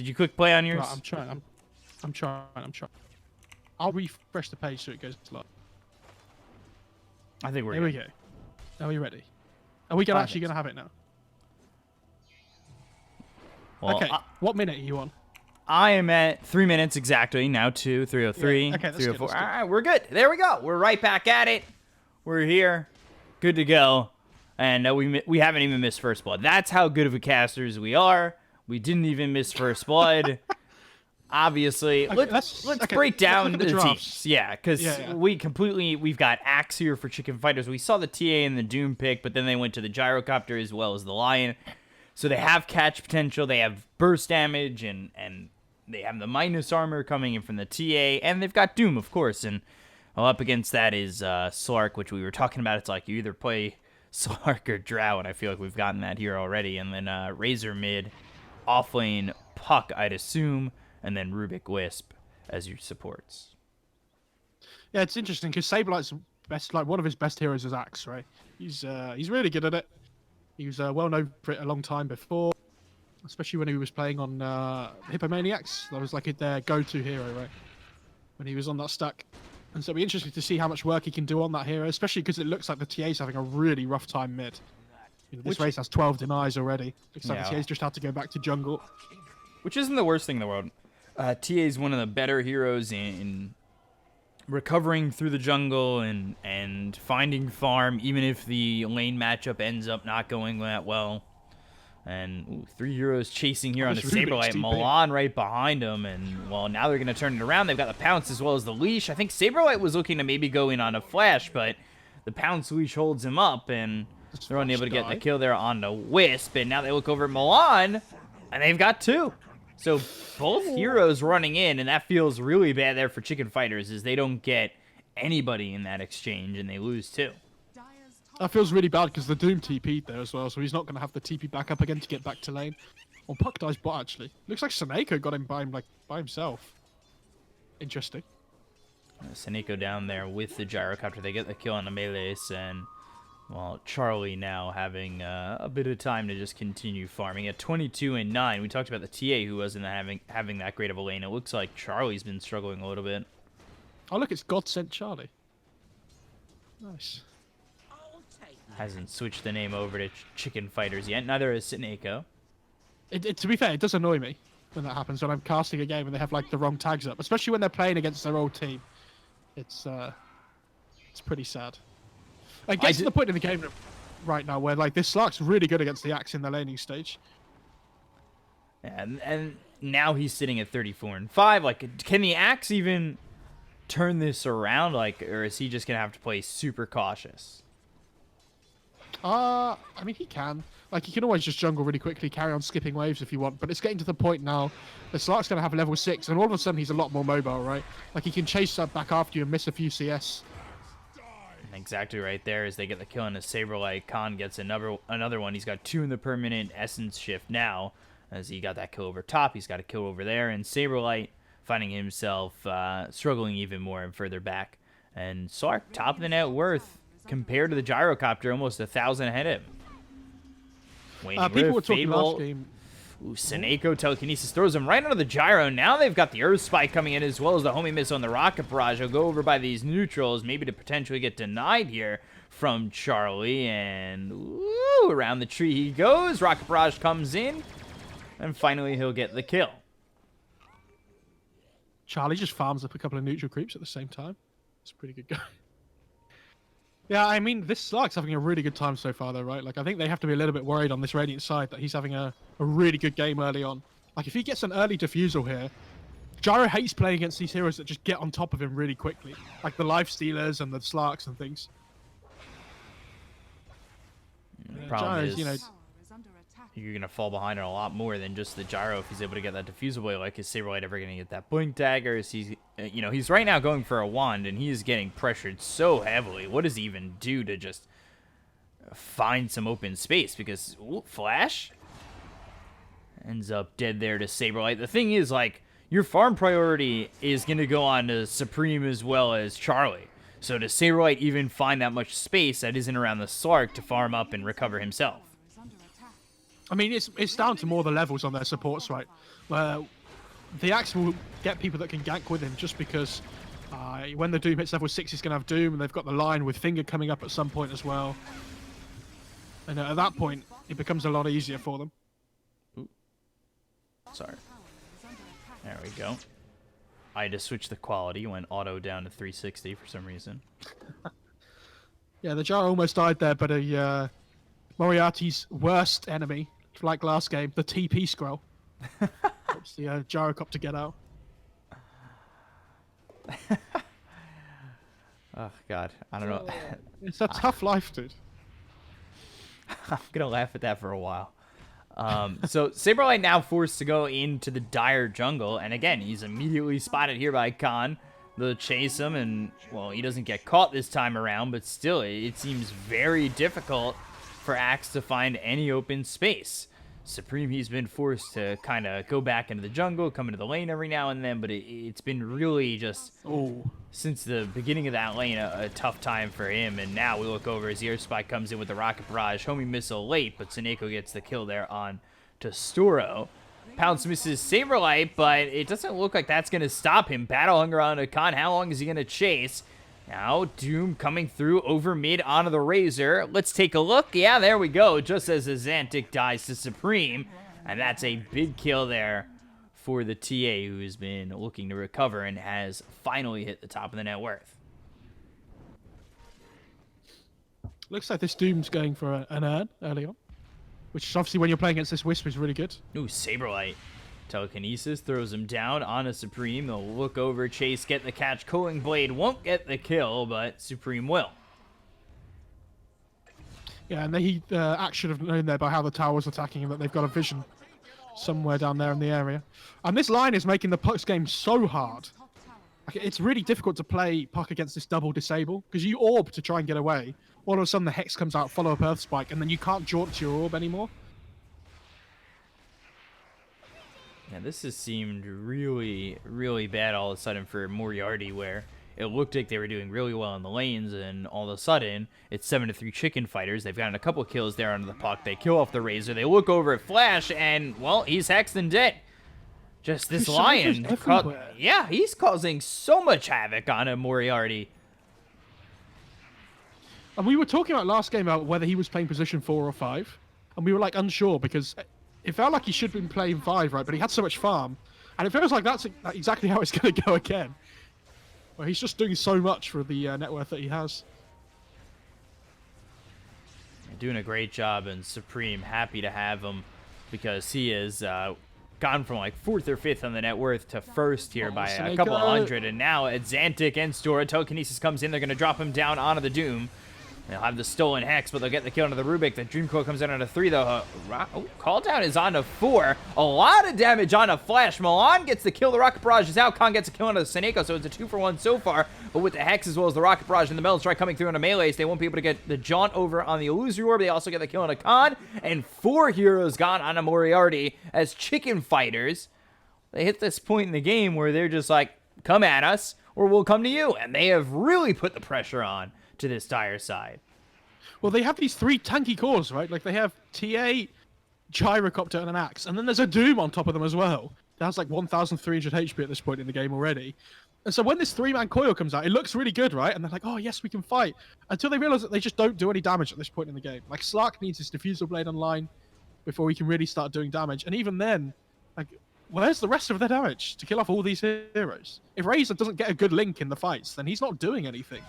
Did you click play on yours? Right, I'm trying. I'll refresh the page so it goes live. I think we're Here we go. Are we ready? Are we actually gonna have it now? Well, Okay. What minute are you on? I am at 3 minutes exactly. Now 3:03, Yeah, okay, 3:04. good. All right, we're good. There we go. We're right back at it. We're here. Good to go. And we haven't even missed first blood. That's how good of a casters we are. We didn't even miss first blood. Obviously, Okay, let's break down the teams. Yeah, because we've got Axe here for Chicken Fighters. We saw the TA and the Doom pick, but then they went to the Gyrocopter as well as the Lion. So they have catch potential, they have burst damage, and they have the minus armor coming in from the TA, and they've got Doom, of course. And up against that is Slark, which we were talking about. It's like you either play Slark or Drow, and I feel like we've gotten that here already. And then Razor mid, offlane Puck, I'd assume, and then Rubik Wisp as your supports. Yeah, it's interesting because Saberlight's best, like one of his best heroes is Axe, right? He's really good at it. He was well known for it a long time before, especially when he was playing on Hippomaniacs. That was like their go-to hero, right? When he was on that stack. And so it'll be interesting to see how much work he can do on that hero, especially because it looks like the TA's having a really rough time mid. You know, this race has 12 denies already. Looks like the TA's just had to go back to jungle. Which isn't the worst thing in the world. TA is one of the better heroes in recovering through the jungle and finding farm, even if the lane matchup ends up not going that well. And 3 heroes chasing here on the Saberlight. Milan right behind him. And, well, now they're going to turn it around. They've got the Pounce as well as the Leash. I think Saberlight was looking to maybe go in on a Flash, but the Pounce Leash holds him up, and they're only able to get the kill there on the Wisp. And now they look over at Milan, and they've got 2. So both heroes running in, and that feels really bad there for Chicken Fighters, is they don't get anybody in that exchange, and they lose 2. That feels really bad because the Doom TP'd there as well, so he's not going to have the TP back up again to get back to lane. Well, Puck dies bot, actually. Looks like Seneko got him by himself. Interesting. Seneko down there with the Gyrocopter. They get the kill on the melees, and, well, Charlie now having a bit of time to just continue farming. At 22-9, we talked about the TA who wasn't having that great of a lane. It looks like Charlie's been struggling a little bit. Oh, look, it's God Sent Charlie. Nice. Hasn't switched the name over to Chicken Fighters yet. Neither is Seneko. To be fair, it does annoy me when that happens, when I'm casting a game and they have like the wrong tags up, especially when they're playing against their old team. It's pretty sad. I guess to the point in the game right now where like this Slark's really good against the Axe in the laning stage. And now he's sitting at 34-5. Like, can the Axe even turn this around? Like, or is he just gonna have to play super cautious? I mean, he can. Like, he can always just jungle really quickly, carry on skipping waves if you want. But it's getting to the point now that Slark's going to have level 6, and all of a sudden he's a lot more mobile, right? Like, he can chase that back after you and miss a few CS. Exactly right there as they get the kill on the Saberlight. Khan gets another one. He's got 2 in the permanent Essence shift now, as he got that kill over top. He's got a kill over there, and Saberlight finding himself struggling even more and further back. And Slark, top of the net worth, compared to the Gyrocopter, almost 1,000 ahead of him. People were talking last game. Ooh, Seneko telekinesis throws him right under the gyro. Now they've got the Earth Spike coming in as well as the homing missile on the Rocket Barrage. He'll go over by these neutrals, maybe to potentially get denied here from Charlie. And ooh, around the tree he goes. Rocket Barrage comes in, and finally he'll get the kill. Charlie just farms up a couple of neutral creeps at the same time. It's a pretty good guy. Yeah, I mean, this Slark's having a really good time so far, though, right? Like, I think they have to be a little bit worried on this Radiant side that he's having a really good game early on. Like, if he gets an early defusal here, Gyro hates playing against these heroes that just get on top of him really quickly. Like the Life Stealers and the Slarks and things. The problem is, you're going to fall behind on a lot more than just the Gyro if he's able to get that diffusal. Like, is Saberlight ever going to get that Blink Dagger? Is he, he's right now going for a wand, and he is getting pressured so heavily. What does he even do to just find some open space? Because, ooh, Flash ends up dead there to Saberlight. The thing is, like, your farm priority is going to go on to Supreme as well as Charlie. So does Saberlight even find that much space that isn't around the Slark to farm up and recover himself? I mean, it's down to more the levels on their supports, right? Where the Axe will get people that can gank with him just because when the Doom hits level 6, he's going to have Doom, and they've got the line with Finger coming up at some point as well. And at that point, it becomes a lot easier for them. Ooh. Sorry. There we go. I had to switch the quality, went auto down to 360 for some reason. Yeah, the Jar almost died there, but Moriarty's worst enemy, like last game, the TP scroll, helps the Gyrocopter get out. Oh, God. I don't know. It's a tough life, dude. I'm going to laugh at that for a while. So Saberlight now forced to go into the dire jungle, and again, he's immediately spotted here by Khan. They'll chase him, and, well, he doesn't get caught this time around, but still, it seems very difficult for Axe to find any open space. Supreme, he's been forced to kind of go back into the jungle, come into the lane every now and then, but it's been really just, since the beginning of that lane, a tough time for him. And now we look over as the Air Spike comes in with the Rocket Barrage. Homing Missile late, but Seneko gets the kill there on Tostoro. Pounce misses Saberlight, but it doesn't look like that's going to stop him. Battle Hunger on Khan. How long is he going to chase? Now, Doom coming through over mid onto the Razor. Let's take a look. Yeah, there we go. Just as Azantic dies to Supreme. And that's a big kill there for the TA, who has been looking to recover and has finally hit the top of the net worth. Looks like this Doom's going for an urn early on, which is obviously when you're playing against this Wisp is really good. Ooh, Saberlight. Telekinesis throws him down on a Supreme. They'll look over, chase, get the catch. Culling Blade won't get the kill, but Supreme will. Yeah, and he Axe should have known there by how the tower was attacking him that they've got a vision somewhere down there in the area. And this line is making the Puck's game so hard. Like, it's really difficult to play Puck against this double disable, because you orb to try and get away. All of a sudden the Hex comes out, follow up Earth Spike, and then you can't jaunt to your orb anymore. Yeah, this has seemed really, really bad all of a sudden for Moriarty, where it looked like they were doing really well in the lanes, and all of a sudden, it's 7-3 Chicken fighters. They've gotten a couple kills there under the Puck. They kill off the Razor. They look over at Flash, and, well, he's hexed and dead. Just this Lion. Yeah, he's causing so much havoc on a Moriarty. And we were talking about last game about whether he was playing position 4 or 5, and we were, like, unsure, because it felt like he should have been playing 5, right? But he had so much farm. And it feels like that's exactly how it's going to go again. Well, he's just doing so much for the net worth that he has. Doing a great job, and Supreme happy to have him, because he has gone from like 4th or 5th on the net worth to 1st here by a couple of hundred. And now Azantic and Stora, Telekinesis comes in. They're going to drop him down onto the Doom. They'll have the stolen Hex, but they'll get the kill onto the Rubik. The Dream Coil comes in on a 3, though. Call down is on a 4. A lot of damage on a Flash. Milan gets the kill. The Rocket Barrage is out. Khan gets a kill onto the Seneko, so it's a 2-for-1 so far. But with the Hex as well as the Rocket Barrage and the Metal Strike coming through on a melees, they won't be able to get the jaunt over on the Illusory Orb. They also get the kill on a Khan. And 4 heroes gone on a Moriarty as Chicken fighters. They hit this point in the game where they're just like, come at us, or we'll come to you. And they have really put the pressure on to this dire side. Well, they have these 3 tanky cores, right? Like, they have TA, Gyrocopter, and an Axe. And then there's a Doom on top of them as well. That has like 1,300 HP at this point in the game already. And so when this 3-man coil comes out, it looks really good, right? And they're like, oh, yes, we can fight. Until they realize that they just don't do any damage at this point in the game. Like, Slark needs his Diffusal Blade online before he can really start doing damage. And even then, like, where's the rest of their damage to kill off all these heroes? If Razor doesn't get a good link in the fights, then he's not doing anything.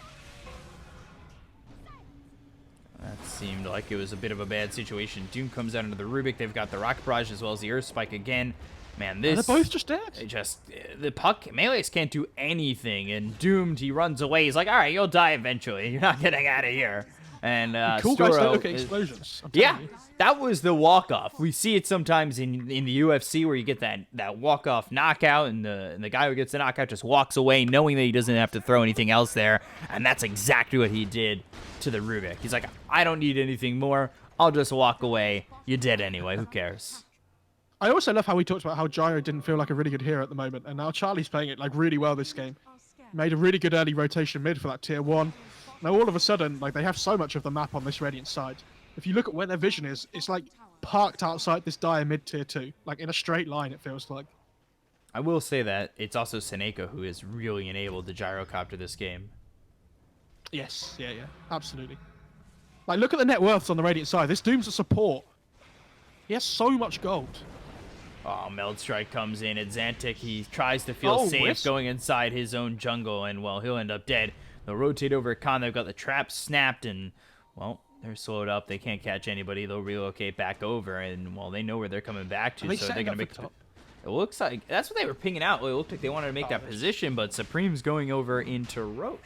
That seemed like it was a bit of a bad situation. Doom comes out into the Rubik. They've got the Rocket Barrage as well as the Earth Spike again. Man, this... They're both just dead. The Puck, melees can't do anything, and Doomed, he runs away. He's like, all right, you'll die eventually. You're not getting out of here. And cool guys don't look at explosions. Yeah, that was the walk-off. We see it sometimes in the UFC where you get that walk-off knockout, and the guy who gets the knockout just walks away knowing that he doesn't have to throw anything else there, and that's exactly what he did to the Rubik. He's like, I don't need anything more. I'll just walk away. You're dead anyway. Who cares? I also love how we talked about how Gyro didn't feel like a really good hero at the moment, and now Charlie's playing it like really well this game. Made a really good early rotation mid for that tier 1. Now all of a sudden, like, they have so much of the map on this Radiant side. If you look at where their vision is, it's like parked outside this dire mid tier 2, like in a straight line. It feels like. I will say that it's also Seneko who is really enabled the gyrocopter this game. Yes, yeah, absolutely. Like, look at the net worths on the Radiant side. This Doom's a support. He has so much gold. Oh, Meld Strike comes in at Xantic. He tries to feel safe going inside his own jungle, and, well, he'll end up dead. They'll rotate over at Khan. They've got the trap snapped, and, well, they're slowed up. They can't catch anybody. They'll relocate back over, and, well, they know where they're coming back to, so they're going to make... It looks like... That's what they were pinging out. It looked like they wanted to make that position, but Supreme's going over into Roche.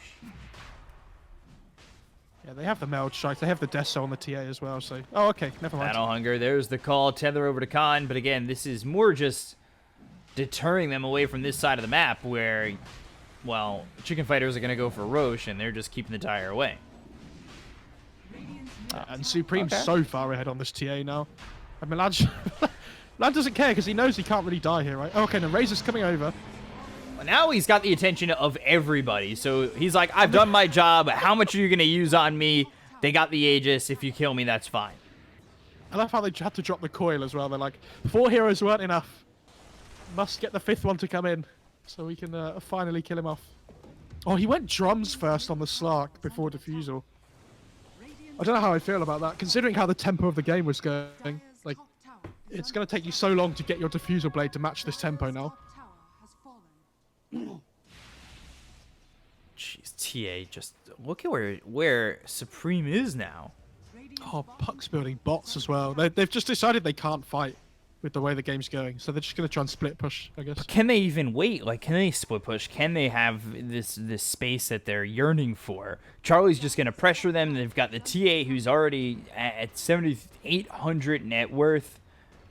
Yeah, they have the Meld Strike. They have the Deso on the TA as well, so... Oh, okay, never mind. Battle Hunger, there's the call. Tether over to Khan, but again, this is more just deterring them away from this side of the map where, well, Chicken Fighters are going to go for Roche, and they're just keeping the tire away. And Supreme's so far ahead on this TA now. I mean, Lad doesn't care because he knows he can't really die here, right? Oh, okay, now Razor's coming over. Well, now he's got the attention of everybody, so he's like, I've done my job. How much are you going to use on me? They got the Aegis. If you kill me, that's fine. I love how they had to drop the coil as well. They're like, 4 heroes weren't enough. Must get the 5th one to come in so we can finally kill him off. Oh, he went drums first on the Slark before Diffusal. I don't know how I feel about that, considering how the tempo of the game was going. Like, it's going to take you so long to get your Diffusal blade to match this tempo now. Jeez, TA, just look at where Supreme is now. Oh, Puck's building bots as well. They've just decided they can't fight with the way the game's going, so they're just going to try and split push, I guess. But can they even wait? Like, can they split push? Can they have this space that they're yearning for? Charlie's just going to pressure them. They've got the TA who's already at 7,800 net worth.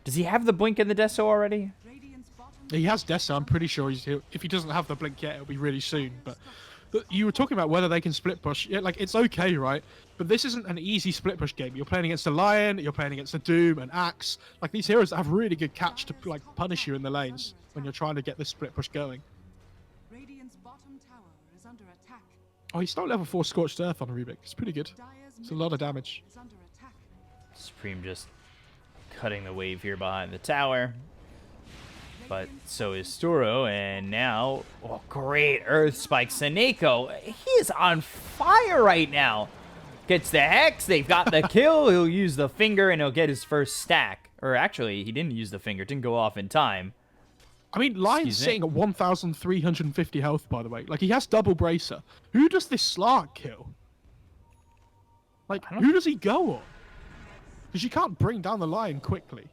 Does he have the blink and the Deso already? He has Deso. I'm pretty sure if he doesn't have the blink yet, it'll be really soon. But you were talking about whether they can split push. Yeah, like, it's okay, right? But this isn't an easy split push game. You're playing against a Lion, you're playing against a Doom, an Axe. Like, these heroes have really good catch to, like, punish you in the lanes when you're trying to get this split push going. Radiant's bottom tower is under attack. Oh, he's still level 4 Scorched Earth on Rubik. It's pretty good. It's a lot of damage. Supreme just cutting the wave here behind the tower. But so is Storo, and now, oh, great Earth Spike. Seneko, he is on fire right now. Gets the Hex, they've got the kill, he'll use the finger, and he'll get his first stack. Or actually, he didn't use the finger, it didn't go off in time. I mean, Lion's sitting at 1,350 health, by the way. Like, he has double Bracer. Who does this Slark kill? Like, who does he go on? Because you can't bring down the Lion quickly.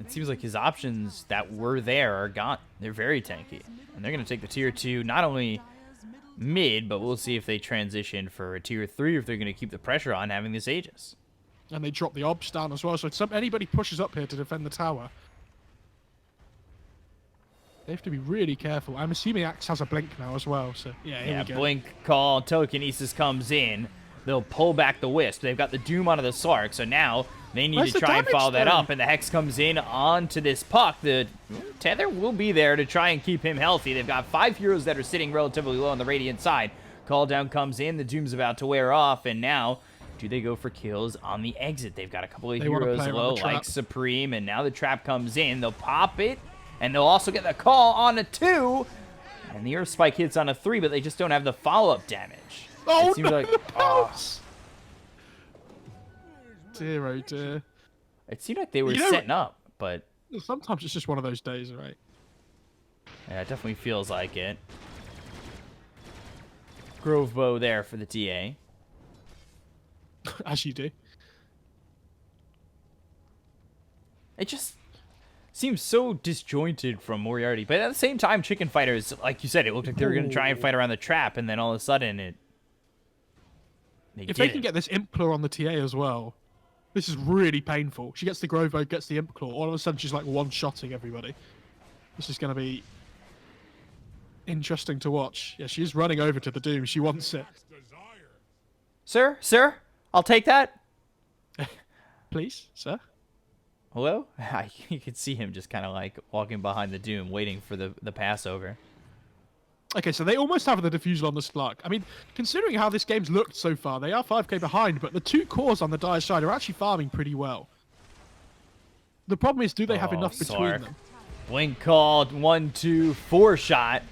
It seems like his options that were there are gone. They're very tanky. And they're going to take the tier 2, not only mid, but we'll see if they transition for a tier 3 or if they're going to keep the pressure on having this Aegis. And they drop the obs down as well, so anybody pushes up here to defend the tower, they have to be really careful. I'm assuming Axe has a blink now as well, so yeah, here we go. Blink call, telekinesis comes in. They'll pull back the Wisp. They've got the Doom onto the Slark, so now they need to try and follow that up, and the Hex comes in onto this Puck. The Tether will be there to try and keep him healthy. They've got 5 heroes that are sitting relatively low on the Radiant side. Call down comes in, the Doom's about to wear off, and now do they go for kills on the exit? They've got a couple of heroes low, like Supreme, and now the trap comes in. They'll pop it, and they'll also get the call on a 2, and the Earth Spike hits on a 3, but they just don't have the follow-up damage. Oh, it seems no, like, dear, oh dear. It seemed like they were setting up, but sometimes it's just one of those days, right? Yeah, it definitely feels like it. Grove Bow there for the TA. As you do. It just seems so disjointed from Moriarty, but at the same time, Chicken Fighters, like you said, it looked like they were going to try and fight around the trap, and then all of a sudden, if they can get this Imp Claw on the TA as well, this is really painful. She gets the Grove Bow, gets the Imp Claw, all of a sudden she's like one-shotting everybody. This is going to be interesting to watch. Yeah, she is running over to the Doom. She wants it. Sir, I'll take that. Please, sir. Hello? You can see him just kind of like walking behind the Doom, waiting for the Passover. Okay, so they almost have the Diffusal on the Slark. I mean, considering how this game's looked so far, they are 5k behind, but the 2 cores on the Dire side are actually farming pretty well. The problem is, do they have enough between Sark. them? Blink called 1, 2, 4 shot.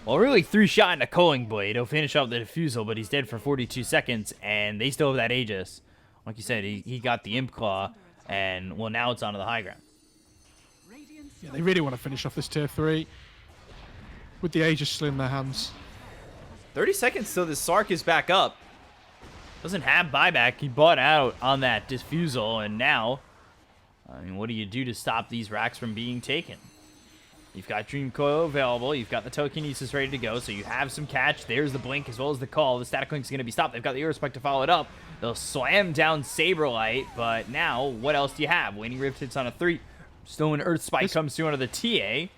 Well, really 3 shot and a culling blade. He'll finish up the defusal, but he's dead for 42 seconds, and they still have that Aegis. Like you said, he got the Imp Claw, and, well, now it's onto the high ground. Yeah, they really want to finish off this tier 3 with the Aegis still in their hands. 30 seconds till the Sark is back up. Doesn't have buyback. He bought out on that defusal, and now, I mean, what do you do to stop these racks from being taken? You've got Dream Coil available. You've got the Telekinesis ready to go, so you have some catch. There's the Blink as well as the call. The Static Link's going to be stopped. They've got the Aerospike to follow it up. They'll slam down Saberlight, but now, what else do you have? Waning Rift hits on a 3. Still an Earth Spike comes through onto the TA.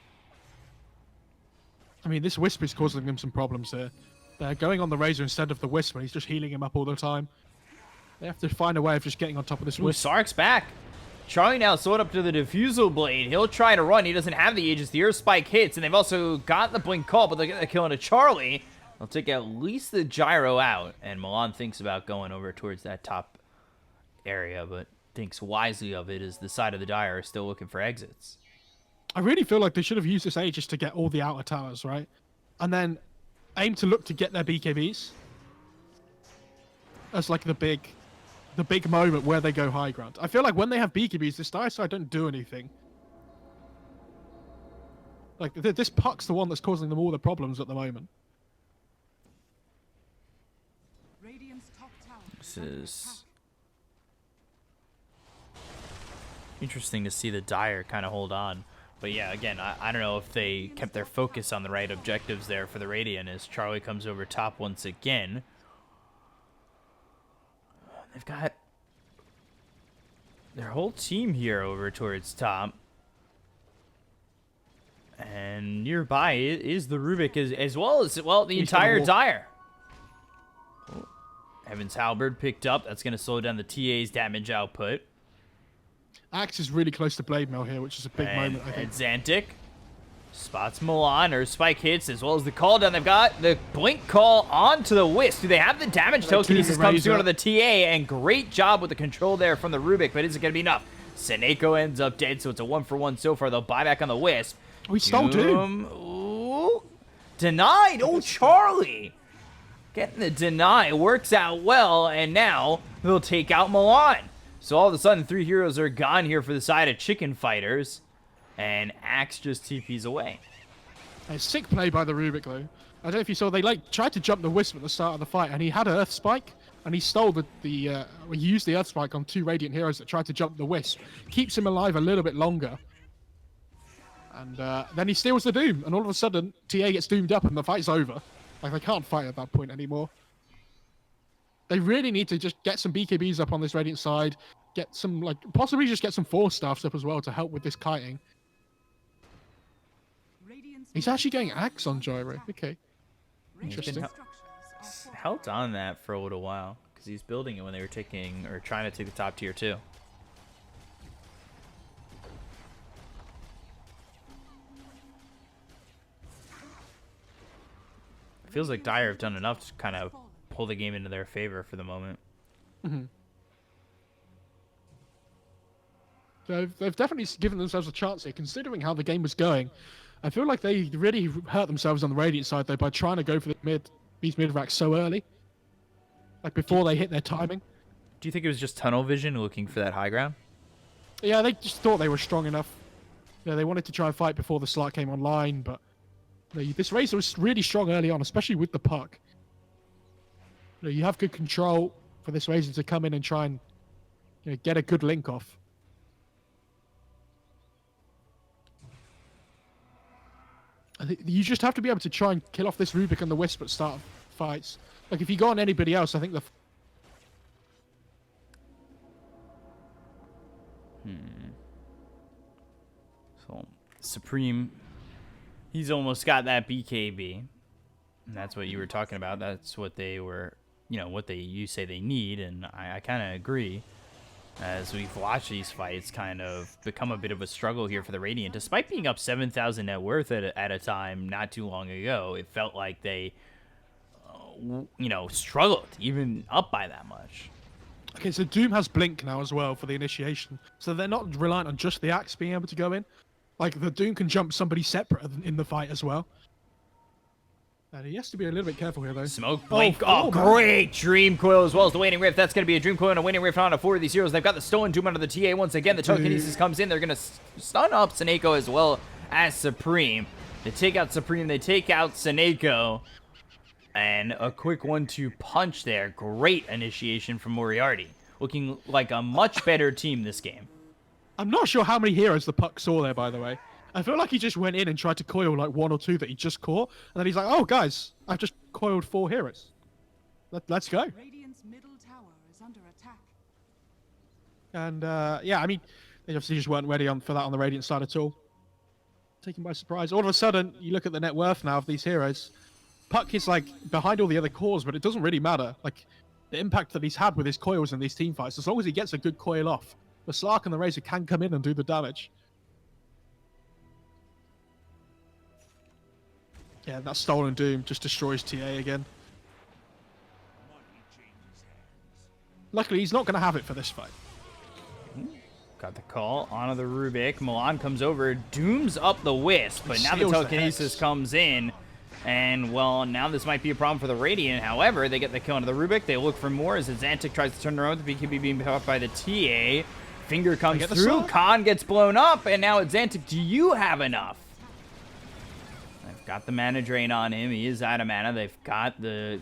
I mean, this Wisp is causing them some problems here. They're going on the Razor instead of the Wisp, and he's just healing him up all the time. They have to find a way of just getting on top of this Wisp. Sark's back. Charlie now sold up to the Diffusal Blade. He'll try to run. He doesn't have the Aegis. The Earth Spike hits, and they've also got the Blink Call, but they're going to kill into Charlie. They'll take at least the Gyro out, and Milan thinks about going over towards that top area, but thinks wisely of it as the side of the Dire is still looking for exits. I really feel like they should have used this Aegis to get all the outer towers, right? And then aim to look to get their BKBs as like the big moment where they go high ground. I feel like when they have BKBs, this Dire side don't do anything. Like, this puck's the one that's causing them all the problems at the moment. This is interesting to see the Dire kind of hold on. But yeah, again, I don't know if they kept their focus on the right objectives there for the Radiant as Charlie comes over top once again. They've got their whole team here over towards top. And nearby is the Rubik as well as, well, the entire Dire. Oh, Evans Halberd picked up. That's going to slow down the TA's damage output. Axe is really close to Blade Mail here, which is a big moment, I think. And Xantic spots Milan, or Spike hits, as well as the call down. They've got the Blink Call onto the Wisp. Do they have the damage? Telekinesis comes through onto the TA, and great job with the control there from the Rubik, but is it going to be enough? Seneko ends up dead, so it's a 1-for-1 so far. They'll buy back on the Wisp. We stole Doom. Ooh, denied. Oh, Charlie getting the deny works out well, and now they'll take out Milan. So all of a sudden, 3 heroes are gone here for the side of Chicken Fighters, and Axe just TPs away. A sick play by the Rubik, though. I don't know if you saw, they tried to jump the Wisp at the start of the fight, and he had Earth Spike, and he stole he used the Earth Spike on 2 Radiant heroes that tried to jump the Wisp. Keeps him alive a little bit longer. And then he steals the Doom, and all of a sudden, TA gets doomed up, and the fight's over. Like, they can't fight at that point anymore. They really need to just get some BKBs up on this Radiant side, get some, like, possibly just get some Force Staffs up as well to help with this kiting. He's actually going Axe on Gyro. Okay. Interesting. Held on that for a little while, because he's building it when they were taking, or trying to take the top tier 2. Feels like Dire have done enough to kind of pull the game into their favor for the moment. Mm-hmm. So they've definitely given themselves a chance here, considering how the game was going. I feel like they really hurt themselves on the Radiant side, though, by trying to go for these mid racks so early. Like, before they hit their timing. Do you think it was just tunnel vision looking for that high ground? Yeah, they just thought they were strong enough. Yeah, they wanted to try and fight before the slot came online, but this Razor was really strong early on, especially with the puck. You have good control for this Razor to come in and try and get a good link off. I think you just have to be able to try and kill off this Rubik and the Wisp at start of fights. Like, if you go on anybody else, I think So, Supreme, he's almost got that BKB. And that's what you were talking about. That's what they were, what you say they need, and I kind of agree. As we've watched these fights kind of become a bit of a struggle here for the Radiant. Despite being up 7,000 net worth at a time not too long ago, it felt like they, struggled even up by that much. Okay, so Doom has Blink now as well for the initiation, so they're not reliant on just the axe being able to go in. Like, the Doom can jump somebody separate in the fight as well. And he has to be a little bit careful here, though. Smoke blink. Oh, great Dream Coil as well as the Waning Rift. That's going to be a Dream Coil and a Waning Rift on a 4 of these heroes. They've got the Stolen Doom under the TA once again. The Telekinesis comes in. They're going to stun up Seneko as well as Supreme. They take out Supreme. They take out Seneko. And a quick 1-2 punch there. Great initiation from Moriarty. Looking like a much better team this game. I'm not sure how many heroes the puck saw there, by the way. I feel like he just went in and tried to coil like 1 or 2 that he just caught, and then he's like, "Oh, guys, I've just coiled 4 heroes. Let's go." Radiant's middle tower is under attack. And yeah, I mean, they obviously just weren't ready for that on the Radiant side at all. Taken by surprise. All of a sudden, you look at the net worth now of these heroes. Puck is like behind all the other cores, but it doesn't really matter. Like the impact that he's had with his coils in these team fights, as long as he gets a good coil off, the Slark and the Razor can come in and do the damage. Yeah, that Stolen Doom just destroys TA again. Luckily, he's not going to have it for this fight. Got the call onto the Rubik. Milan comes over, dooms up the Wisp, but now the Telekinesis comes in. And, well, now this might be a problem for the Radiant. However, they get the kill onto the Rubik. They look for more as Xantic tries to turn around. The BKB being caught by the TA. Finger comes through. Khan gets blown up. And now it's Xantic. Do you have enough? They've got the mana drain on him. He is out of mana. They've got the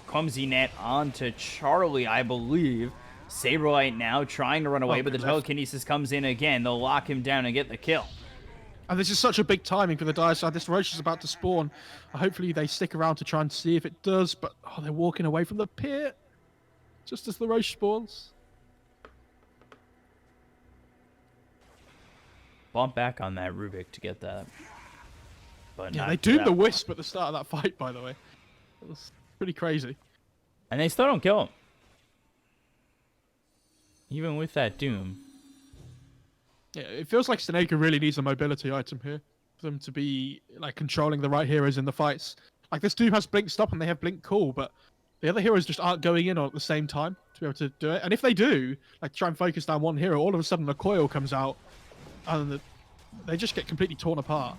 clumsy net onto Charlie, I believe. Saberlight now trying to run away, but the Telekinesis comes in again. They'll lock him down and get the kill. And this is such a big timing for the Dire side. This Roche is about to spawn. Hopefully they stick around to try and see if it does, but they're walking away from the pit just as the Roche spawns. Bump back on that Rubik to get that. But yeah, they doomed the Wisp at the start of that fight, by the way. It was pretty crazy. And they still don't kill him. Even with that Doom. Yeah, it feels like Seneko really needs a mobility item here for them to be like controlling the right heroes in the fights. Like this Doom has Blink Stop and they have Blink Cool, but the other heroes just aren't going in at the same time to be able to do it. And if they do, like try and focus down one hero, all of a sudden a coil comes out and they just get completely torn apart.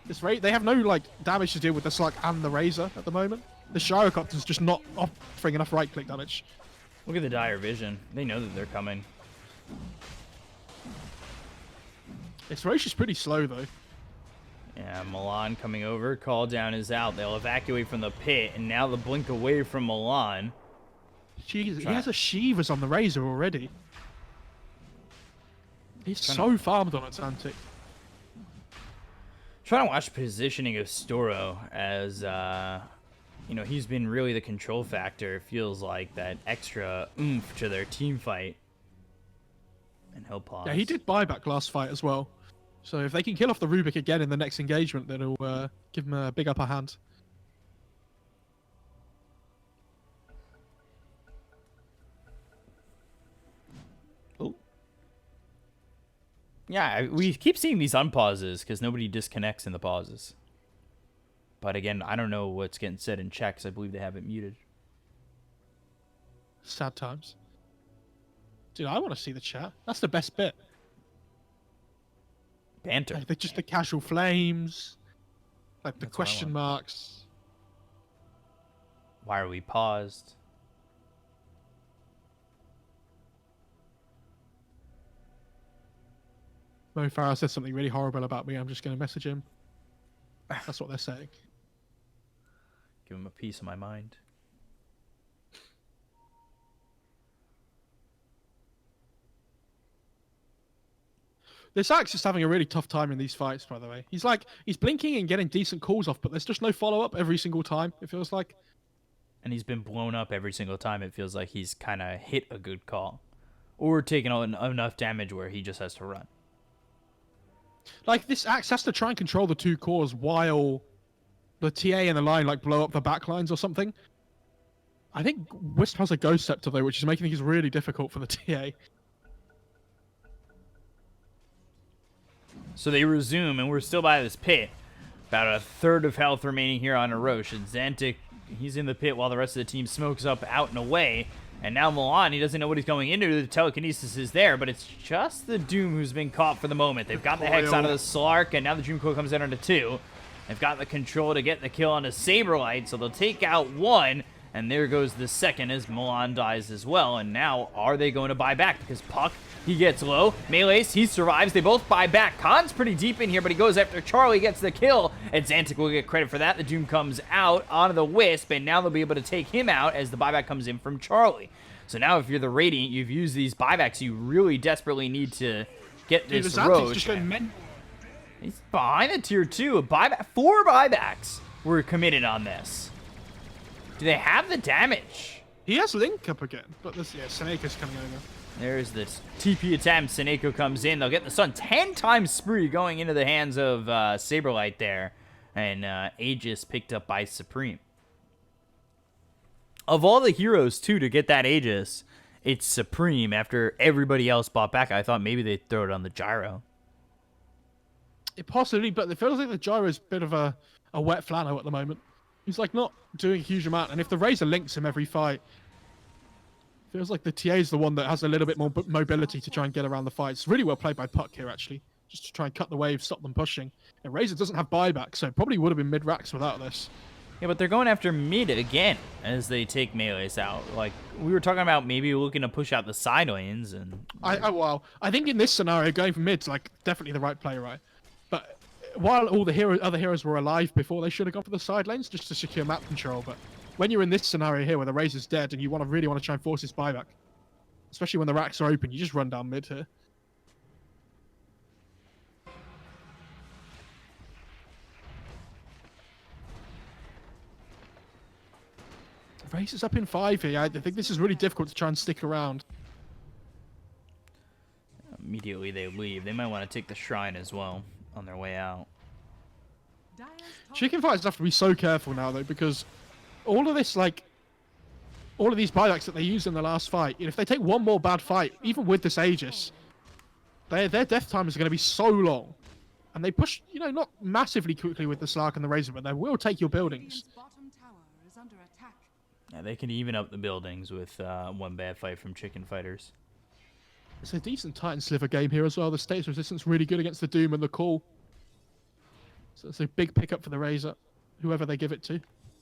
They have no like damage to deal with the Slug and the Razor at the moment. The Gyrocopter's just not offering enough right-click damage. Look at the Dire Vision. They know that they're coming. This Roche is pretty slow, though. Yeah, Milan coming over. Call down is out. They'll evacuate from the pit, and now the blink away from Milan. Jeez, he has a Shivas on the Razor already. He's so farmed on Atlantic. Trying to watch positioning of Storo as, you know, he's been really the control factor. It feels like that extra oomph to their team fight. And he'll pause. Yeah, he did buyback last fight as well. So if they can kill off the Rubik again in the next engagement, then it'll give him a big upper hand. Oh. Yeah, we keep seeing these unpauses because nobody disconnects in the pauses. But again, I don't know what's getting said in chat because I believe they have it muted. Sad times. Dude, I want to see the chat. That's the best bit. Banter. Like, just the casual flames. Like the question marks. Why are we paused? Mo Farah said something really horrible about me. I'm just going to message him. That's what they're saying. Give him a piece of my mind. This Axe is having a really tough time in these fights, by the way. He's blinking and getting decent calls off, but there's just no follow-up every single time, it feels like. And he's been blown up every single time. It feels like he's kind of hit a good call. Or taken enough damage where he just has to run. Like, this Axe has to try and control the 2 cores while the TA and the line, like, blow up the backlines or something. I think Wisp has a Ghost Scepter, though, which is making things really difficult for the TA. So they resume, and we're still by this pit. About a third of health remaining here on Roche. And Xantic, he's in the pit while the rest of the team smokes up out and away. And now Milan, he doesn't know what he's going into. The telekinesis is there, but it's just the Doom who's been caught for the moment. They've got the Hex out of the Slark, and now the Doom Coil comes in onto 2. They've got the control to get the kill on a Saberlight, so they'll take out 1. And there goes the second as Milan dies as well. And now, are they going to buy back? Because Puck, he gets low. Melees, he survives. They both buy back. Khan's pretty deep in here, but he goes after Charlie, gets the kill. And Xantic will get credit for that. The Doom comes out onto the Wisp, and now they'll be able to take him out as the buyback comes in from Charlie. So now if you're the Radiant, you've used these buybacks. You really desperately need to get this Roche. Just going mental. He's behind the tier 2. Buyback, 4 buybacks were committed on this. Do they have the damage? He has Link up again, but this, yeah, Seneca's coming over. There's this TP attempt. Seneko comes in. They'll get the Sun 10 times spree going into the hands of Saberlight there. And Aegis picked up by Supreme. Of all the heroes, too, to get that Aegis, it's Supreme. After everybody else bought back, I thought maybe they'd throw it on the Gyro. It possibly, but it feels like the Gyro's a bit of a wet flannel at the moment. He's like not doing a huge amount, and if the Razor links him every fight, feels like the TA is the one that has a little bit more mobility to try and get around the fight. It's really well played by Puck here, actually, just to try and cut the wave, stop them pushing. And Razor doesn't have buyback, so it probably would have been mid-racks without this. Yeah, but they're going after mid again as they take Melees out. Like, we were talking about maybe looking to push out the side lanes. And I think in this scenario, going for mid's like definitely the right play, right? But while all the other heroes were alive before, they should have gone for the side lanes just to secure map control. But when you're in this scenario here where the Razor's dead and you really want to try and force his buyback, especially when the racks are open, you just run down mid here. Razor's up in 5 here. I think this is really difficult to try and stick around. Immediately they leave. They might want to take the Shrine as well on their way out. Chicken fighters have to be so careful now, though, because all of these buybacks that they used in the last fight, if they take one more bad fight, even with this Aegis, their death time is going to be so long. And they push, not massively quickly with the Slark and the Razor, but they will take your buildings. Yeah, they can even up the buildings with one bad fight from Chicken Fighters. It's a decent Titan Sliver game here as well. The status resistance really good against the Doom and the Call. So it's a big pickup for the Razor, whoever they give it to.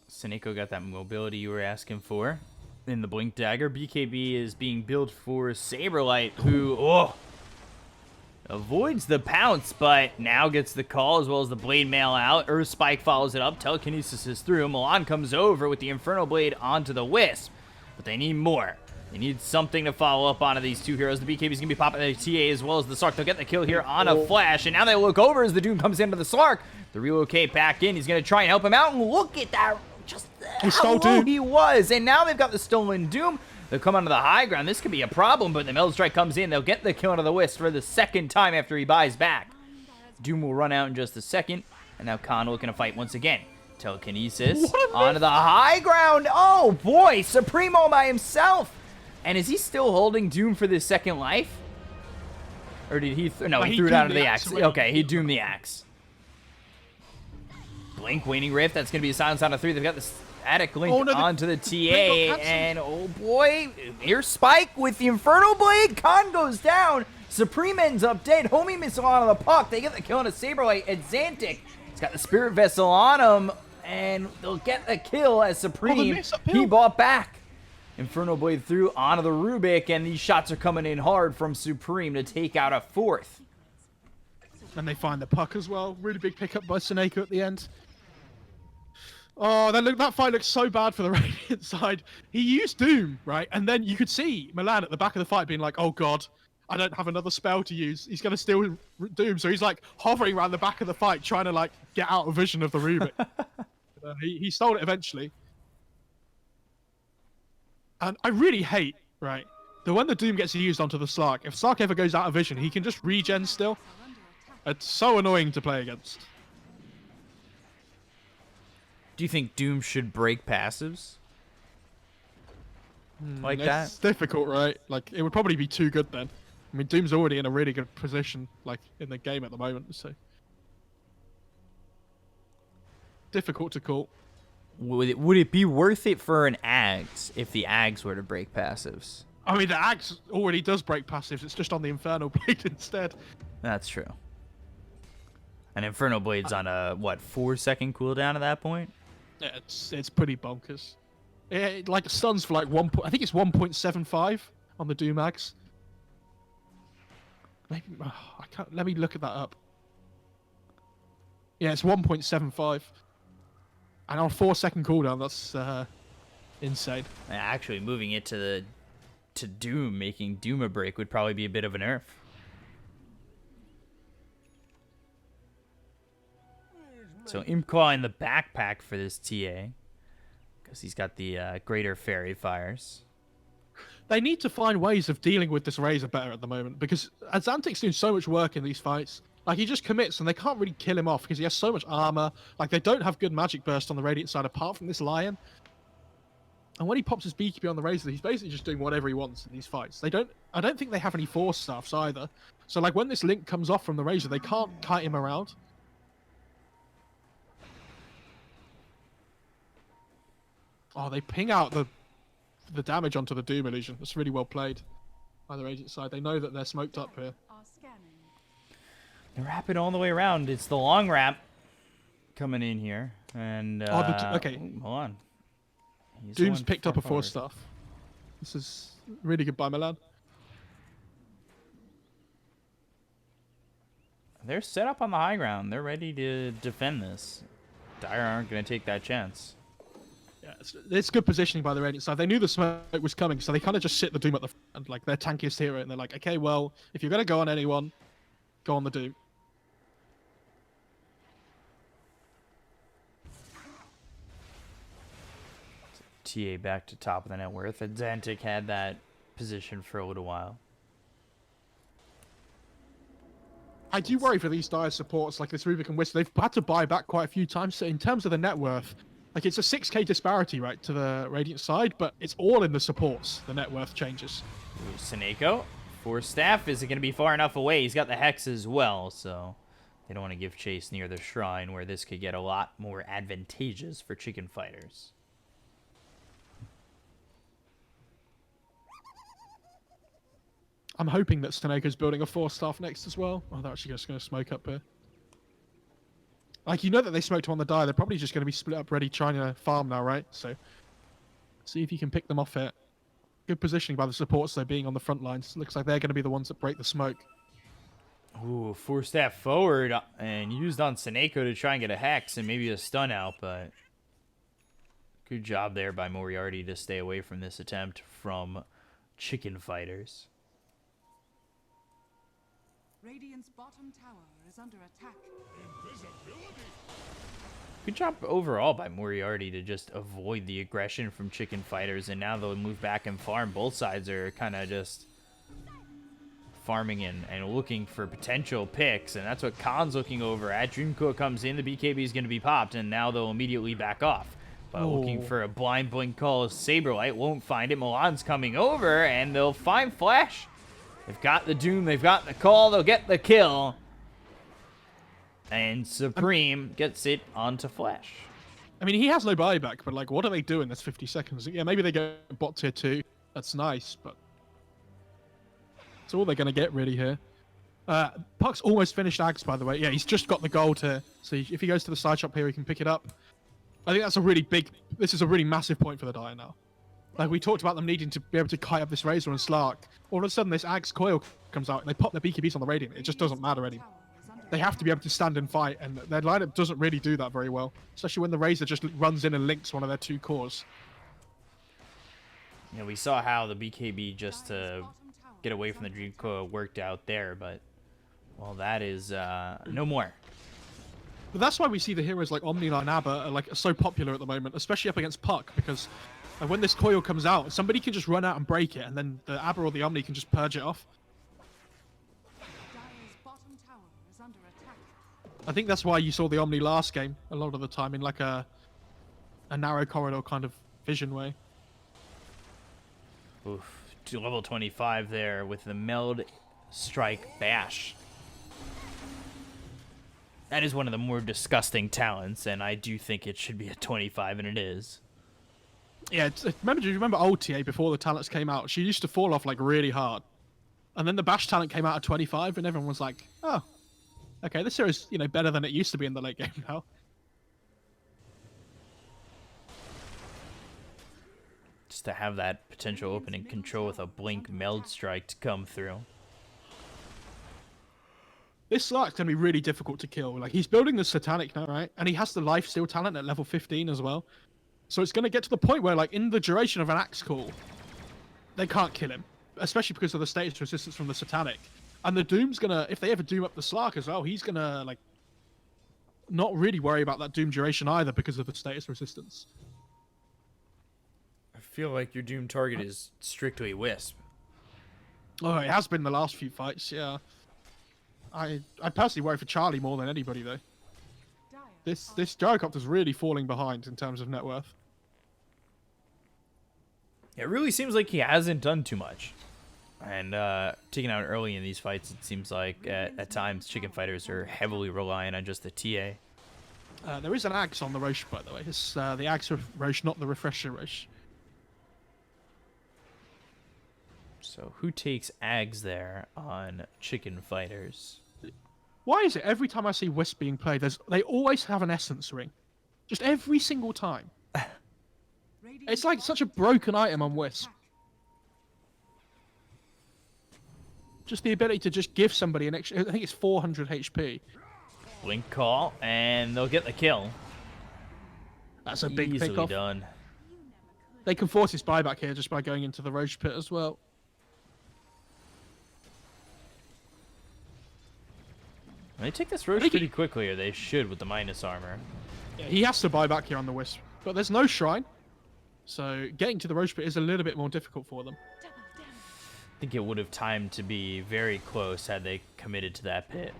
Seneko got that mobility you were asking for. In the Blink Dagger, BKB is being built for Saberlight, who avoids the pounce, but now gets the call as well as the Blade Mail out. Earth Spike follows it up. Telekinesis is through. Milan comes over with the Inferno Blade onto the Wisp, but they need more. They need something to follow up onto these two heroes. The BKB is going to be popping the TA as well as the Slark. They'll get the kill here on a flash, and now they look over as the Doom comes into the Slark. The relocate back in. He's going to try and help him out, and look at that. Just how low he was. And now they've got the stolen Doom. They'll come onto the high ground. This could be a problem, but the Metal Strike comes in. They'll get the kill onto the Wisp for the second time after he buys back. Doom will run out in just a second, and now Khan looking to fight once again. Telekinesis onto the high ground. Oh, boy. Supremo by himself. And is he still holding Doom for this second life? Or did he... No, he threw it out of the axe. Okay, he doomed the axe. Blink, Waning Rift. That's going to be a silence on a 3. They've got the static link onto the TA. And, oh boy, here's Spike with the Inferno Blade. Khan goes down. Supreme ends up dead. Homie missile on the Puck. They get the kill on a Saberlight. And Xantic, he's got the Spirit Vessel on him. And they'll get the kill as Supreme. He bought back. Inferno Blade through onto the Rubik, and these shots are coming in hard from Supreme to take out a 4th. And they find the Puck as well. Really big pickup by Seneko at the end. Oh, that fight looks so bad for the Radiant side. He used Doom, right? And then you could see Milan at the back of the fight being like, oh god, I don't have another spell to use. He's going to steal Doom. So he's like hovering around the back of the fight trying to like get out of vision of the Rubik. He stole it eventually. And I really hate, right, that when the Doom gets used onto the Slark, if Slark ever goes out of vision, he can just regen still. It's so annoying to play against. Do you think Doom should break passives? Like that? It's difficult, right? Like, it would probably be too good then. I mean, Doom's already in a really good position, like, in the game at the moment, so... difficult to call. would it be worth it for an Ags if the Ags were to break passives? I mean, the Axe already does break passives. It's just on the Infernal Blade instead. That's true. An Infernal Blade's on a, what, 4-second cooldown at that point? Yeah, it's pretty bonkers. It like stuns for like I think it's 1.75 on the Doom Axe. Maybe I can't. Let me look at that up. Yeah, it's 1.75, and on a 4-second cooldown, that's insane. Actually, moving it to Doom, making Doom a break would probably be a bit of a nerf. So Imqua in the backpack for this TA, because he's got the greater fairy fires. They need to find ways of dealing with this Razor better at the moment, because Azantic's doing so much work in these fights. Like, he just commits, and they can't really kill him off because he has so much armor. Like, they don't have good magic burst on the Radiant side apart from this Lion. And when he pops his Beekeeper on the Razor, he's basically just doing whatever he wants in these fights. I don't think they have any force staffs either. So, like, when this Link comes off from the Razor, they can't kite him around. Oh, they ping out the damage onto the Doom Illusion. That's really well played by the Radiant side. They know that they're smoked up here. Are scanning. They're wrapping all the way around. It's the long wrap coming in here. And, okay. ooh, hold on. He's Doom's going picked up a forward. force staff. This is really good by Milan. They're set up on the high ground. They're ready to defend this. Dire aren't going to take that chance. Yeah, it's good positioning by the Radiant side. They knew the smoke was coming, so they kind of just sit the Doom at the front, like their tankiest hero, and they're like, okay, well, if you're going to go on anyone, go on the Doom. TA back to top of the net worth. Azantic had that position for a little while. I do worry for these dire supports like this Rubik and Whisper. They've had to buy back quite a few times. So in terms of the net worth, like it's a 6k disparity, right, to the Radiant side, but it's all in the supports, the net worth changes. Ooh, Seneko, Force Staff, is it going to be far enough away? He's got the Hex as well, so they don't want to give chase near the Shrine where this could get a lot more advantageous for Chicken fighters. I'm hoping that Staneko's building a 4-staff next as well. Oh, they're actually just going to smoke up here. Like, you know that they smoked him on the die. They're probably just going to be split up ready trying to farm now, right? So, see if you can pick them off here. Good positioning by the supports, though, being on the front lines. Looks like they're going to be the ones that break the smoke. Ooh, Force Staff forward and used on Seneko to try and get a Hex and maybe a stun out, but good job there by Moriarty to stay away from this attempt from Chicken fighters. Radiant's bottom tower is under attack. Good job overall by Moriarty to just avoid the aggression from Chicken fighters, and now they'll move back and farm. Both sides are kind of just farming and looking for potential picks, and that's what Khan's looking over at. Dreamcoat comes in, the BKB is going to be popped, and now they'll immediately back off. But looking for a blind blink call, Saberlight won't find it. Milan's coming over, and they'll find Flash. They've got the Doom, they've got the call, they'll get the kill. And Supreme gets it onto Flash. I mean, he has no buyback, but, like, what are they doing? That's 50 seconds. Yeah, maybe they get bot tier 2. That's nice, but that's all they're going to get, really, here. Puck's almost finished Ags, by the way. Yeah, he's just got the gold here. So if he goes to the side shop here, he can pick it up. I think that's a really big... This is a really massive point for the Dire now. Like, we talked about them needing to be able to kite up this Razor and Slark. All of a sudden, this Axe coil comes out, and they pop their BKBs on the Radiant. It just doesn't matter anymore. They have to be able to stand and fight, and their lineup doesn't really do that very well. Especially when the Razor just runs in and links one of their 2 cores. Yeah, we saw how the BKB just to get away from the Dream Coil worked out there, but, well, that is no more. But that's why we see the heroes like Omni and Abba are so popular at the moment, especially up against Puck, because when this coil comes out, somebody can just run out and break it, and then the Abba or the Omni can just purge it off. Dire's bottom tower is under attack. I think that's why you saw the Omni last game a lot of the time in like a narrow corridor kind of vision way. Oof, to level 25 there with the Meld Strike Bash. That is one of the more disgusting talents, and I do think it should be a 25, and it is. Yeah, do you remember old TA before the talents came out? She used to fall off like really hard. And then the Bash talent came out at 25, and everyone was like, oh, okay, this hero's, better than it used to be in the late game now. Just to have that potential opening control with a blink meld strike to come through. This Slark's going to be really difficult to kill. Like, he's building the Satanic now, right? And he has the Lifesteal talent at level 15 as well. So it's going to get to the point where, like, in the duration of an Axe Call, they can't kill him. Especially because of the status resistance from the Satanic. And the Doom's going to, if they ever Doom up the Slark as well, he's going to, like, not really worry about that Doom duration either because of the status resistance. I feel like your Doom target is strictly Wisp. Oh, it has been the last few fights, yeah. I personally worry for Charlie more than anybody, though. This Gyrocopter's really falling behind in terms of net worth. It really seems like he hasn't done too much. And taking out early in these fights, it seems like at times Chicken fighters are heavily reliant on just the TA. There is an Axe on the Roche, by the way. It's the Axe Roche, not the Refresher Roche. So who takes Ags there on Chicken fighters? Why is it every time I see Wisp being played, they always have an Essence Ring? Just every single time. It's like such a broken item on Wisp. Just the ability to just give somebody an extra, I think it's 400 HP. Blink call, and they'll get the kill. That's a big Easily pick-off. done. They can force his buyback here just by going into the Roche pit as well. They take this Roche pretty quickly, or they should with the minus armor. Yeah, he has to buy back here on the Wisp. But there's no Shrine. So getting to the Roche pit is a little bit more difficult for them. I think it would have timed to be very close had they committed to that pit.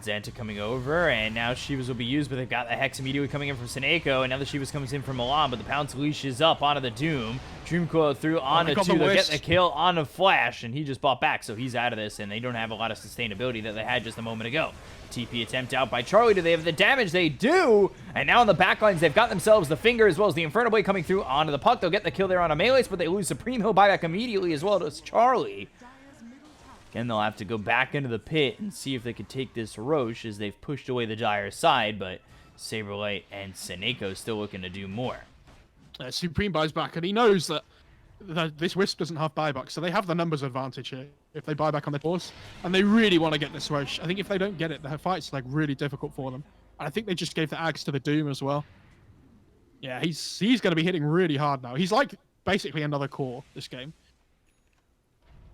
Xanta coming over, and now Shivas will be used, but they've got the Hex immediately coming in from Seneko, and now the Shivas comes in from Milan, but the Pounce leash is up onto the Doom. Dreamcoil through onto 2, they'll get the kill on the Flash, and he just bought back, so he's out of this, and they don't have a lot of sustainability that they had just a moment ago. TP attempt out by Charlie. Do they have the damage? They do! And now in the backlines, they've got themselves the Finger as well as the Inferno Blade coming through onto the Puck. They'll get the kill there on a Melees, but they lose Supreme Heal buyback immediately as well as Charlie. Again, they'll have to go back into the pit and see if they could take this Roche as they've pushed away the Dire side, but Saberlight and Seneko still looking to do more. Supreme buys back, and he knows that this Wisp doesn't have buyback, so they have the numbers advantage here if they buy back on their course, and they really want to get this Roche. I think if they don't get it, the fight's like really difficult for them. And I think they just gave the Axe to the Doom as well. Yeah, he's going to be hitting really hard now. He's like basically another core this game.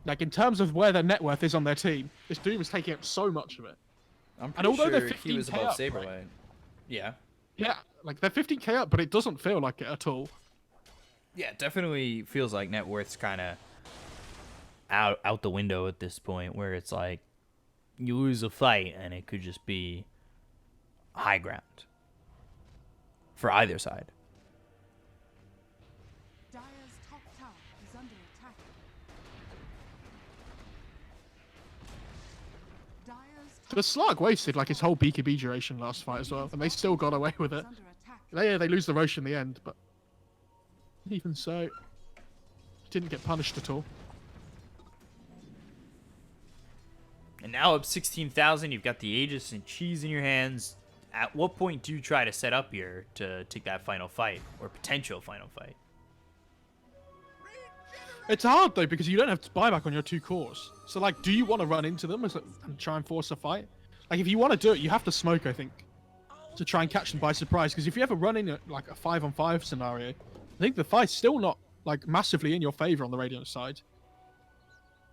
Like, in terms of where their net worth is on their team, this Doom is taking up so much of it. I'm pretty although they're sure he was 15K above up, Saberlight. right? Yeah. Yeah, like they're 15k up, but it doesn't feel like it at all. Yeah, it definitely feels like net worth's kind of out the window at this point, where it's like you lose a fight and it could just be high ground for either side. Dire's top tower is under attack. The Slug wasted like his whole BKB duration last fight as well, and they still got away with it. They lose the Roche in the end, but even so, didn't get punished at all. And now up 16,000, you've got the Aegis and Cheese in your hands. At what point do you try to set up here to take that final fight, or potential final fight? It's hard though, because you don't have buyback on your two cores. So like, do you want to run into them and try and force a fight? Like, if you want to do it, you have to smoke, I think, to try and catch them by surprise. Because if you ever run in like a 5-on-5 scenario, I think the fight's still not like massively in your favor on the Radiant side.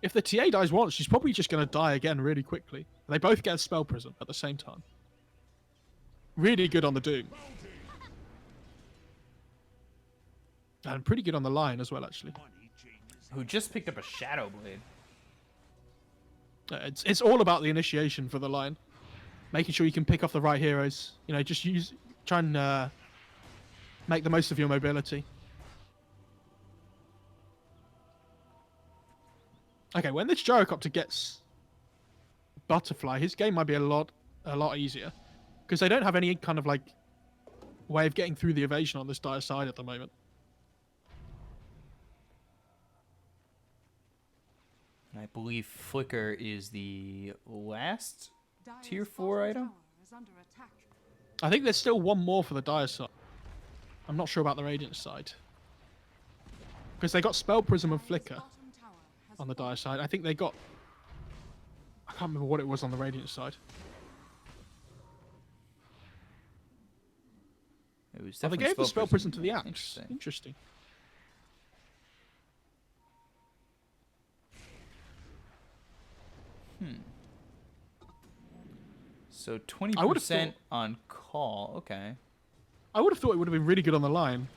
If the TA dies once, she's probably just going to die again really quickly. And they both get a Spell Prison at the same time. Really good on the Doom. And pretty good on the Lion as well, actually. Who just picked up a Shadow Blade. It's all about the initiation for the Lion. Making sure you can pick off the right heroes. You know, just try and make the most of your mobility. Okay, when this Gyrocopter gets Butterfly, his game might be a lot a lot easier because they don't have any kind of like way of getting through the evasion on this dire side at the moment. I believe Flicker is the last Dire's tier 4 bottom item. tower is under attack. I think there's still one more for the dire side. I'm not sure about the radiant side because they got Spell Prism and Flicker Bottom tower has on the dire side. I think they got. I can't remember what it was on the radiant side. It was Oh, they definitely gave the Spell Prism to the axe. Interesting. Interesting. So 20% on call. Okay. I would have thought it would have been really good on the line.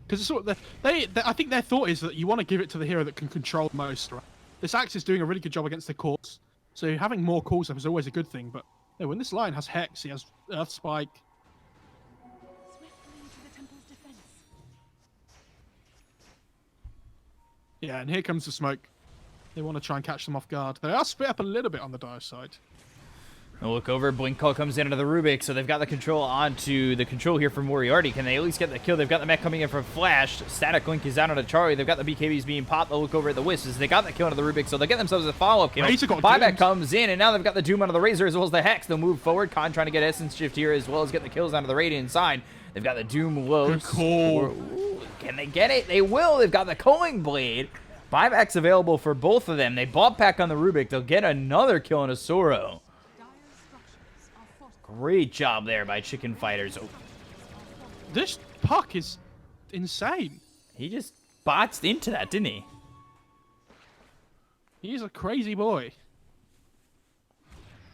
Because sort of I think their thought is that you want to give it to the hero that can control most. Right? This axe is doing a really good job against the cores, so having more calls up is always a good thing. But no, when this line has Hex, he has Earth Spike. swiftly to the temple's defense. Yeah, and here comes the smoke. They want to try and catch them off guard. They are split up a little bit on the dire side. A look over, Blink Call comes in into the Rubik, so they've got the control onto the control here from Moriarty. Can they at least get the kill? They've got the mech coming in from Flash. Static Link is out onto Charlie. They've got the BKBs being popped. They'll look over at the Wisps. They got the kill into the Rubik, so they get themselves a follow-up kill. Razor got Buyback doomed. comes in, and now they've got the Doom onto the Razor as well as the Hex. They'll move forward. Khan trying to get Essence Shift here as well as get the kills onto the Radiant side. They've got the Doom low. Good call. Ooh, can they get it? They will. They've got the Culling Blade. Buyback's available for both of them. They bought back on the Rubik. They'll get another kill on a Soro. Dire's structures are fortified. Great job there by Chicken Fighters. Oh, This puck is insane. he just botsed into that, didn't he? He's a crazy boy.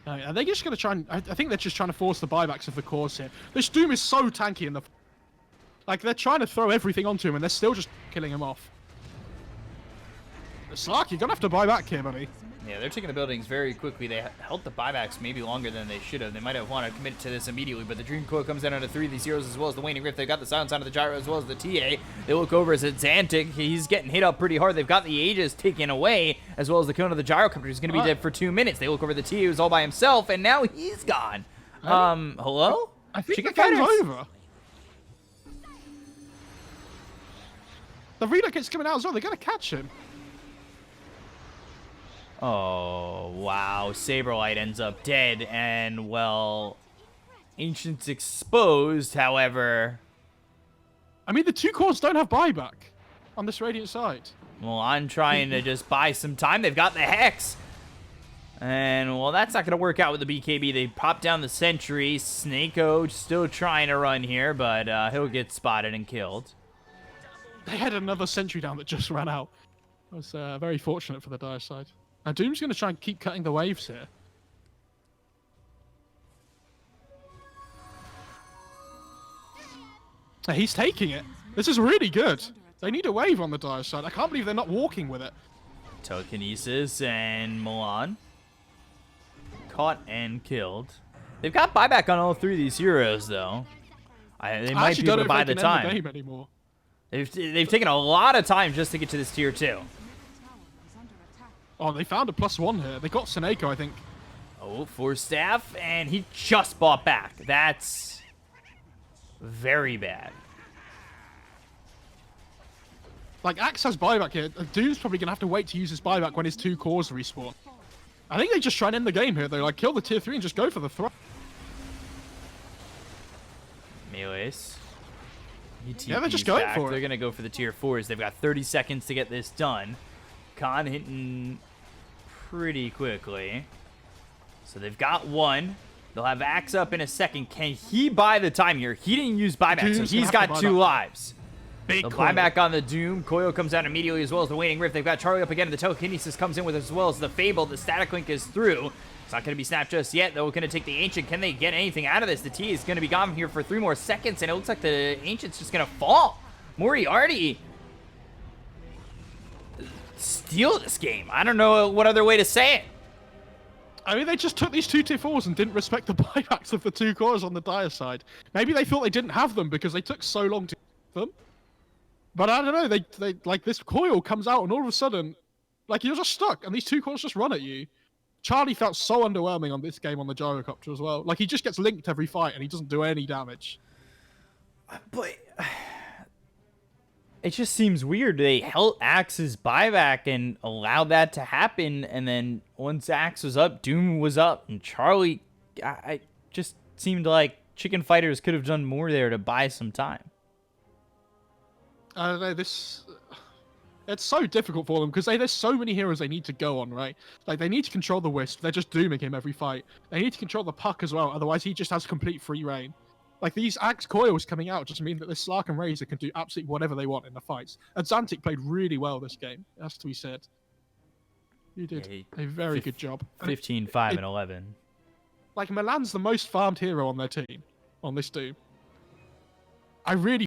Are they just going to try and... I think they're just trying to force the buybacks of the cores here. This Doom is so tanky in the... Like, they're trying to throw everything onto him, and they're still just killing him off. Slark, you're going to have to buy back here, buddy. Yeah, they're taking the buildings very quickly. They held the buybacks maybe longer than they should have. They might have wanted to commit to this immediately, but the Dream Coil comes in under 3 of these heroes as well as the Waning Rift. They've got the Silence onto the Gyro as well as the TA. They look over as it's Xantic. He's getting hit up pretty hard. They've got the Aegis taken away as well as the kill of the Gyrocopter. He's going to be dead for 2 minutes. They look over the TA who's all by himself, and now he's gone. Hello? I think Chicken the game's Fighters? over. The Redux coming out as well. They're going to catch him. Oh, wow. Saberlight ends up dead, and, well, Ancient's exposed, however. I mean, the 2 cores don't have buyback on this Radiant side. Well, I'm trying to just buy some time. They've got the Hex. And, well, that's not going to work out with the BKB. They pop down the Sentry. Snako still trying to run here, but he'll get spotted and killed. They had another sentry down that just ran out. It was very fortunate for the dire side. Now, Doom's going to try and keep cutting the waves here. He's taking it. This is really good. They need a wave on the dire side. I can't believe they're not walking with it. Telekinesis and Milan. Caught and killed. They've got buyback on all 3 of these heroes, though. They I might actually be don't able know to if buy they the can end time. the game anymore. They've taken a lot of time just to get to this tier 2. Tower is under attack. Oh, they found a +1 here. They got Seneko, I think. Oh, 4 staff, and he just bought back. That's very bad. Like, Axe has buyback here. Doom's probably going to have to wait to use his buyback when his 2 cores respawn. I think they just try and end the game here, though. Like, kill the tier 3 and just go for the throw. Melees. Yeah, they're just going for it. They're going to go for the tier 4s. They've got 30 seconds to get this done. Khan hitting pretty quickly. So they've got 1. They'll have Axe up in a second. Can he buy the time here? He didn't use buyback, so Doom's he's gonna have got to 2 buy back. lives. Big They'll coil. buy back on the Doom. Koyo comes out immediately as well as the Waning Rift. They've got Charlie up again. The Telekinesis comes in with as well as the Fable. The Static Link is through. It's not going to be snapped just yet. They're going to take the Ancient. Can they get anything out of this? The T is going to be gone here for 3 more seconds, and it looks like the Ancient's just going to fall. Moriarty steal this game. I don't know what other way to say it. I mean, they just took these 2 tier 4s and didn't respect the buybacks of the 2 cores on the dire side. Maybe they thought they didn't have them because they took so long to get them. But I don't know. They like this coil comes out and all of a sudden Like, you're just stuck, and these two cores just run at you. Charlie felt so underwhelming on this game on the gyrocopter as well. Like, he just gets linked every fight, and he doesn't do any damage. But it just seems weird. They held Axe's buyback and allowed that to happen, and then once Axe was up, Doom was up, and Charlie, I just seemed like Chicken Fighters could have done more there to buy some time. I don't know, it's so difficult for them because there's so many heroes they need to go on, right? Like, they need to control the Wisp. They're just dooming him every fight. They need to control the Puck as well, otherwise he just has complete free reign. Like, these Axe coils coming out just mean that this Slark and Razor can do absolutely whatever they want in the fights. And Xantic played really well this game, it has to be said. He did a very good job. 15, 5, and 11. Like, Milan's the most farmed hero on their team, on this Doom. I really